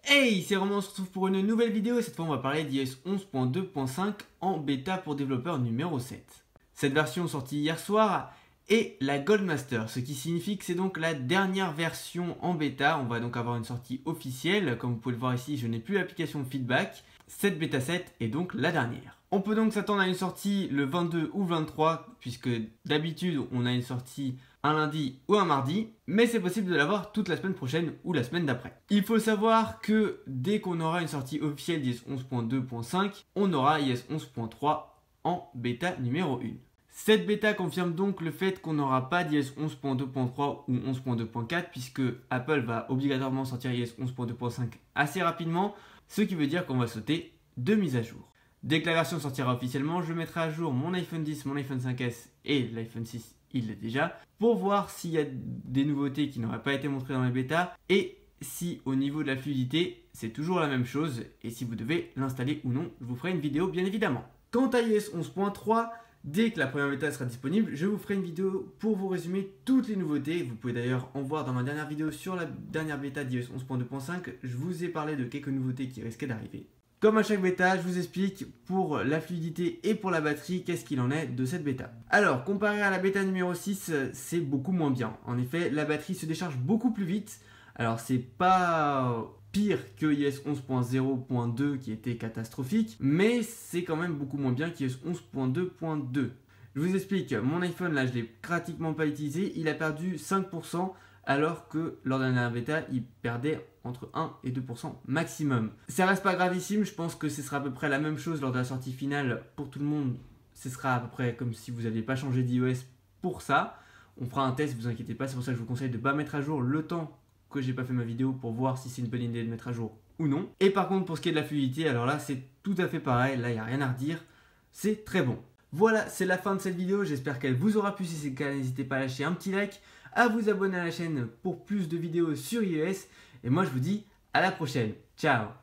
Hey, c'est Romain, on se retrouve pour une nouvelle vidéo et cette fois on va parler d'iOS 11.2.5 en bêta pour développeur numéro 7. Cette version sortie hier soir est la Gold Master, ce qui signifie que c'est donc la dernière version en bêta. On va donc avoir une sortie officielle, comme vous pouvez le voir ici, je n'ai plus l'application feedback. Cette bêta 7 est donc la dernière. On peut donc s'attendre à une sortie le 22 ou 23, puisque d'habitude on a une sortie un lundi ou un mardi, mais c'est possible de l'avoir toute la semaine prochaine ou la semaine d'après. Il faut savoir que dès qu'on aura une sortie officielle d'iOS 11.2.5, on aura iOS 11.3 en bêta numéro 1. Cette bêta confirme donc le fait qu'on n'aura pas d'iOS 11.2.3 ou 11.2.4 puisque Apple va obligatoirement sortir iOS 11.2.5 assez rapidement, ce qui veut dire qu'on va sauter 2 mises à jour. Dès que la version sortira officiellement, je mettrai à jour mon iPhone 10, mon iPhone 5S et l'iPhone 6, il l'est déjà, pour voir s'il y a des nouveautés qui n'auraient pas été montrées dans les bêtas et si au niveau de la fluidité, c'est toujours la même chose et si vous devez l'installer ou non, je vous ferai une vidéo bien évidemment. Quant à iOS 11.3, dès que la première bêta sera disponible, je vous ferai une vidéo pour vous résumer toutes les nouveautés. Vous pouvez d'ailleurs en voir dans ma dernière vidéo sur la dernière bêta d'iOS 11.2.5. Je vous ai parlé de quelques nouveautés qui risquaient d'arriver. Comme à chaque bêta, je vous explique pour la fluidité et pour la batterie, qu'est-ce qu'il en est de cette bêta. Alors, comparé à la bêta numéro 6, c'est beaucoup moins bien. En effet, la batterie se décharge beaucoup plus vite. Alors, c'est pas pire que iOS 11.0.2 qui était catastrophique, mais c'est quand même beaucoup moins bien qu'iOS 11.2.2. Je vous explique, mon iPhone là, je l'ai pratiquement pas utilisé, il a perdu 5%. Alors que lors de la dernière bêta, il perdait entre 1 et 2% maximum. Ça reste pas gravissime, je pense que ce sera à peu près la même chose lors de la sortie finale pour tout le monde. Ce sera à peu près comme si vous n'aviez pas changé d'iOS pour ça. On fera un test, vous inquiétez pas, c'est pour ça que je vous conseille de ne pas mettre à jour le temps que j'ai pas fait ma vidéo pour voir si c'est une bonne idée de mettre à jour ou non. Et par contre, pour ce qui est de la fluidité, alors là, c'est tout à fait pareil, là, il n'y a rien à redire, c'est très bon. Voilà, c'est la fin de cette vidéo, j'espère qu'elle vous aura plu. Si c'est le cas, n'hésitez pas à lâcher un petit like, à vous abonner à la chaîne pour plus de vidéos sur iOS. Et moi, je vous dis à la prochaine. Ciao!